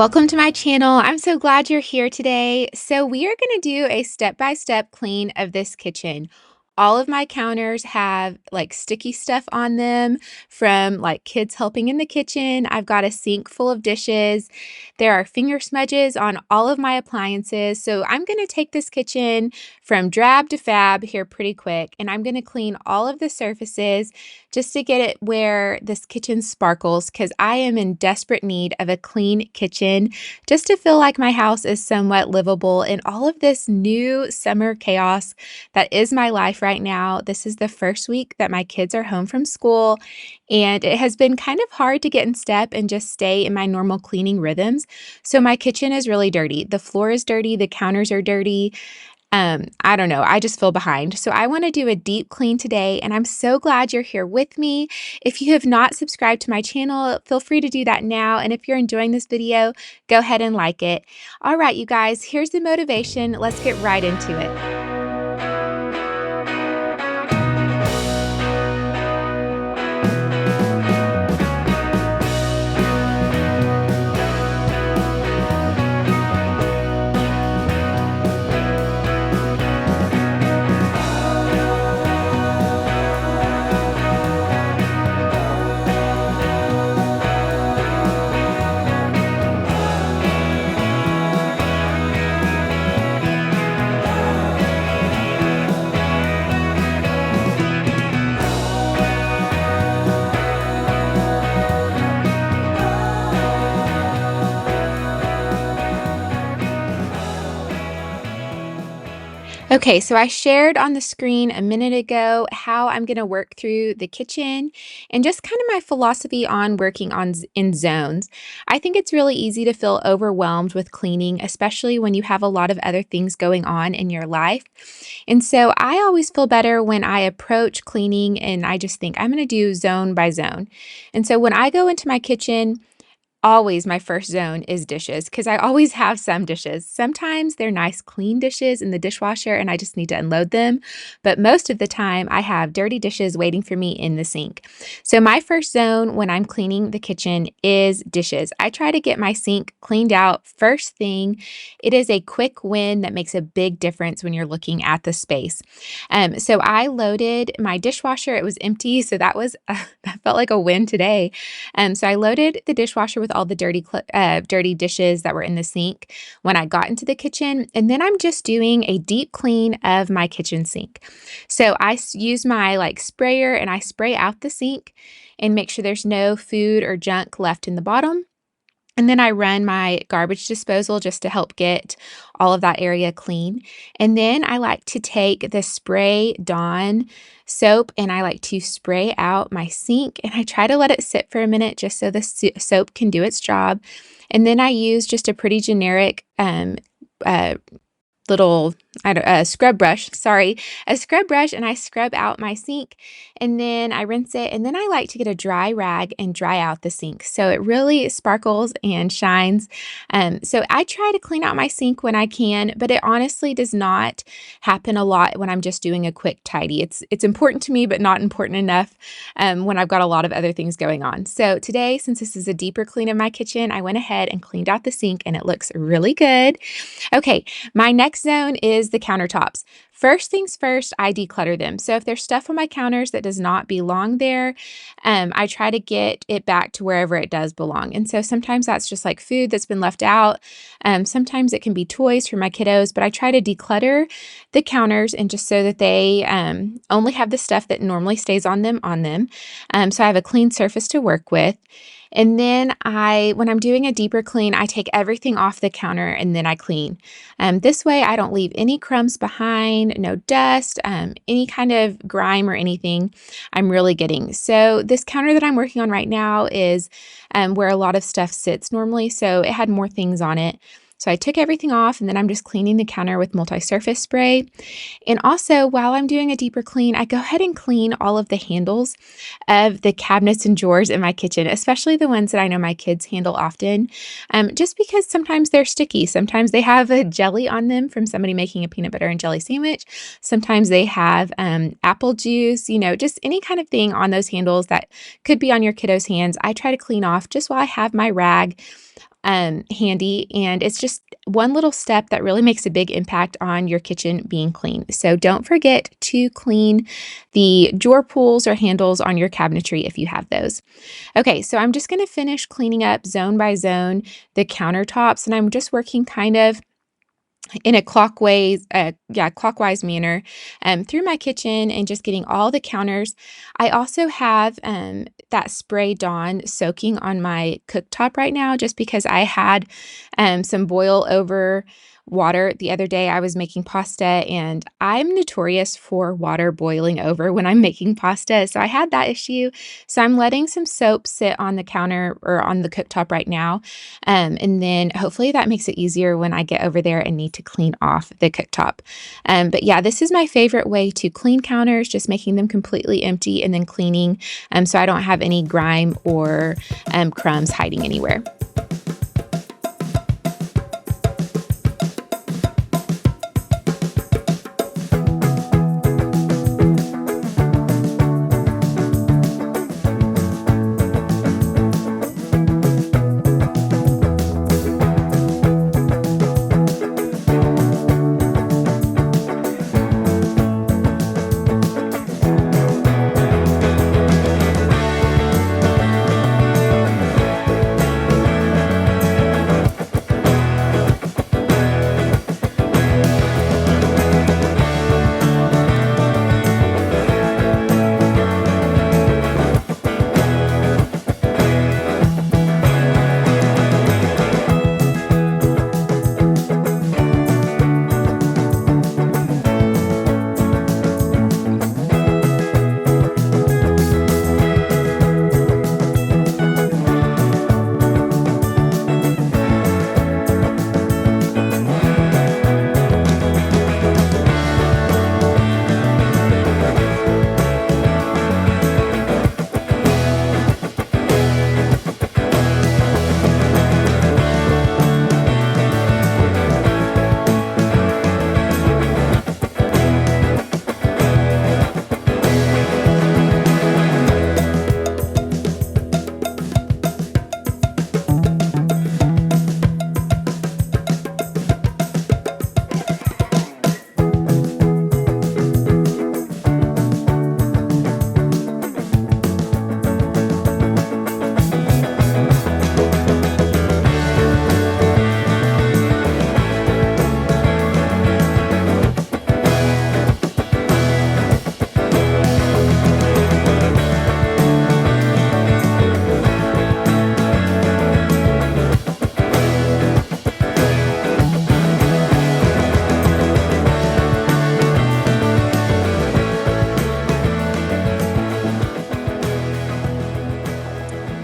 Welcome to my channel. I'm so glad you're here today. So we are going to do a step-by-step clean of this kitchen. All of my counters have like sticky stuff on them from like kids helping in the kitchen. I've got a sink full of dishes. There are finger smudges on all of my appliances. So I'm going to take this kitchen from drab to fab here pretty quick, and I'm going to clean all of the surfaces just to get it where this kitchen sparkles, because I am in desperate need of a clean kitchen just to feel like my house is somewhat livable in all of this new summer chaos that is my life right now. This is the first week that my kids are home from school, and it has been kind of hard to get in step and just stay in my normal cleaning rhythms. So my kitchen is really dirty. The floor is dirty, the counters are dirty. I don't know. I just feel behind. So I want to do a deep clean today, and I'm so glad you're here with me. If you have not subscribed to my channel, feel free to do that now. And if you're enjoying this video, go ahead and like it. All right, you guys, here's the motivation. Let's get right into it. Okay, so I shared on the screen a minute ago how I'm going to work through the kitchen and just kind of my philosophy on working in zones. I think it's really easy to feel overwhelmed with cleaning, especially when you have a lot of other things going on in your life. And so I always feel better when I approach cleaning and I just think I'm going to do zone by zone. And so when I go into my kitchen, always my first zone is dishes, because I always have some dishes. Sometimes they're nice, clean dishes in the dishwasher and I just need to unload them. But most of the time, I have dirty dishes waiting for me in the sink. So my first zone when I'm cleaning the kitchen is dishes. I try to get my sink cleaned out first thing. It is a quick win that makes a big difference when you're looking at the space. So I loaded my dishwasher. It was empty, so that felt like a win today. So I loaded the dishwasher with all the dirty dishes that were in the sink when I got into the kitchen, and then I'm just doing a deep clean of my kitchen sink. So I use my sprayer and I spray out the sink and make sure there's no food or junk left in the bottom. And then I run my garbage disposal just to help get all of that area clean. And then I like to take the Spray Dawn soap and I like to spray out my sink, and I try to let it sit for a minute just so the soap can do its job. And then I use just a pretty generic uh, little scrub brush, a scrub brush, and I scrub out my sink, and then I rinse it, and then I like to get a dry rag and dry out the sink so it really sparkles and shines. So I try to clean out my sink when I can, but it honestly does not happen a lot when I'm just doing a quick tidy. It's important to me, but not important enough when I've got a lot of other things going on. So today, since this is a deeper clean of my kitchen, I went ahead and cleaned out the sink, and it looks really good. Okay, my next zone is the countertops. First things first, I declutter them. So if there's stuff on my counters that does not belong there, I try to get it back to wherever it does belong. And so sometimes that's just like food that's been left out. Sometimes it can be toys for my kiddos, but I try to declutter the counters and just so that they only have the stuff that normally stays on them. So I have a clean surface to work with. And then when I'm doing a deeper clean, I take everything off the counter and then I clean. This way I don't leave any crumbs behind, no dust, any kind of grime or anything I'm really getting. So this counter that I'm working on right now is where a lot of stuff sits normally. So it had more things on it. So I took everything off, and then I'm just cleaning the counter with multi-surface spray. And also, while I'm doing a deeper clean, I go ahead and clean all of the handles of the cabinets and drawers in my kitchen, especially the ones that I know my kids handle often, just because sometimes they're sticky. Sometimes they have a jelly on them from somebody making a peanut butter and jelly sandwich. Sometimes they have apple juice, just any kind of thing on those handles that could be on your kiddos' hands. I try to clean off just while I have my rag handy, and it's just one little step that really makes a big impact on your kitchen being clean. So don't forget to clean the drawer pulls or handles on your cabinetry if you have those. Okay, so I'm just going to finish cleaning up zone by zone the countertops, and I'm just working kind of in a clockwise manner through my kitchen and just getting all the counters. I also have that spray Dawn soaking on my cooktop right now, just because I had some boil over water the other day. I was making pasta, and I'm notorious for water boiling over when I'm making pasta. So I had that issue. So I'm letting some soap sit on the counter or on the cooktop right now. And then hopefully that makes it easier when I get over there and need to clean off the cooktop. But yeah, this is my favorite way to clean counters, just making them completely empty and then cleaning so I don't have any grime or crumbs hiding anywhere.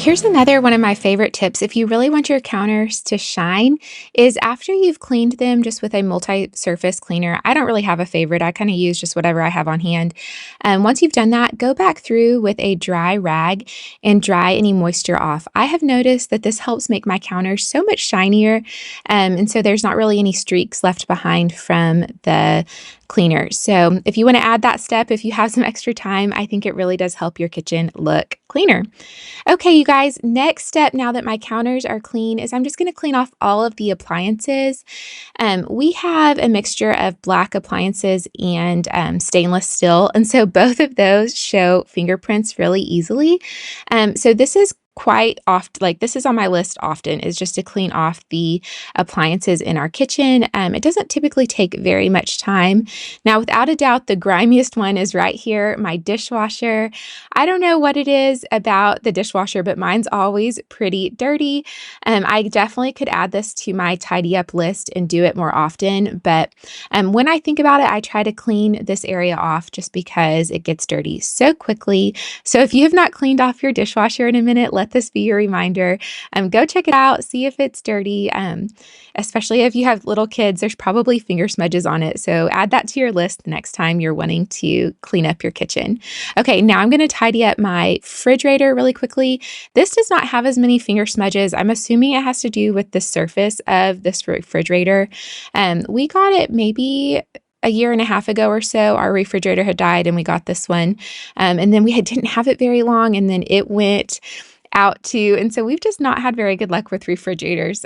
Here's another one of my favorite tips if you really want your counters to shine is after you've cleaned them just with a multi-surface cleaner. I don't really have a favorite. I kind of use just whatever I have on hand. Once you've done that, go back through with a dry rag and dry any moisture off. I have noticed that this helps make my counters so much shinier, and so there's not really any streaks left behind from the cleaner. So if you want to add that step, if you have some extra time, I think it really does help your kitchen look cleaner. Okay, you guys, next step now that my counters are clean is I'm just going to clean off all of the appliances. We have a mixture of black appliances and stainless steel, and so both of those show fingerprints really easily. So this is quite often, like this is on my list often, is just to clean off the appliances in our kitchen. It doesn't typically take very much time. Now, without a doubt, the grimiest one is right here, my dishwasher. I don't know what it is about the dishwasher, but mine's always pretty dirty. I definitely could add this to my tidy up list and do it more often. But when I think about it, I try to clean this area off just because it gets dirty so quickly. So if you have not cleaned off your dishwasher in a minute, let this be your reminder. Go check it out, see if it's dirty. Especially if you have little kids, there's probably finger smudges on it. So add that to your list the next time you're wanting to clean up your kitchen. Okay, now I'm going to tidy up my refrigerator really quickly. This does not have as many finger smudges. I'm assuming it has to do with the surface of this refrigerator. We got it maybe a year and a half ago or so. Our refrigerator had died and we got this one. And then we didn't have it very long, and then it went out too. And so we've just not had very good luck with refrigerators.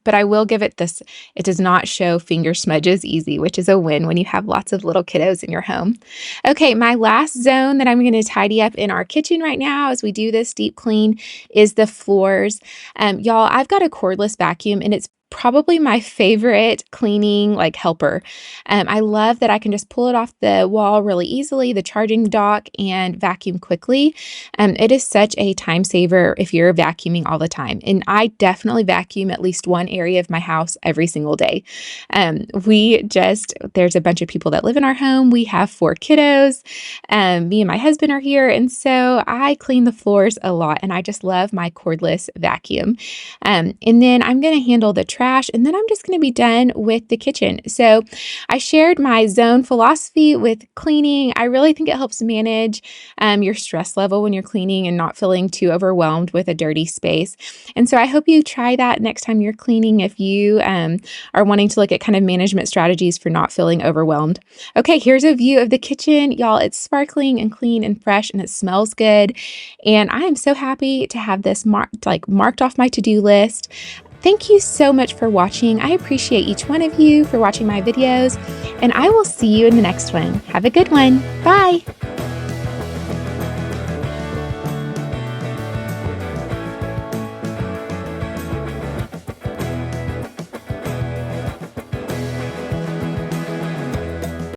But I will give it this, it does not show finger smudges easy, which is a win when you have lots of little kiddos in your home. Okay, my last zone that I'm going to tidy up in our kitchen right now as we do this deep clean is the floors. Y'all, I've got a cordless vacuum and it's probably my favorite cleaning like helper. I love that I can just pull it off the wall really easily, the charging dock, and vacuum quickly. It is such a time saver if you're vacuuming all the time. And I definitely vacuum at least one area of my house every single day. There's a bunch of people that live in our home. We have 4 kiddos. Me and my husband are here. And so I clean the floors a lot and I just love my cordless vacuum. And then I'm going to handle the trash, and then I'm just going to be done with the kitchen. So I shared my zone philosophy with cleaning. I really think it helps manage your stress level when you're cleaning and not feeling too overwhelmed with a dirty space. And so I hope you try that next time you're cleaning if you are wanting to look at kind of management strategies for not feeling overwhelmed. Okay, here's a view of the kitchen. Y'all, it's sparkling and clean and fresh and it smells good. And I am so happy to have this marked off my to-do list. Thank you so much for watching. I appreciate each one of you for watching my videos, and I will see you in the next one. Have a good one. Bye.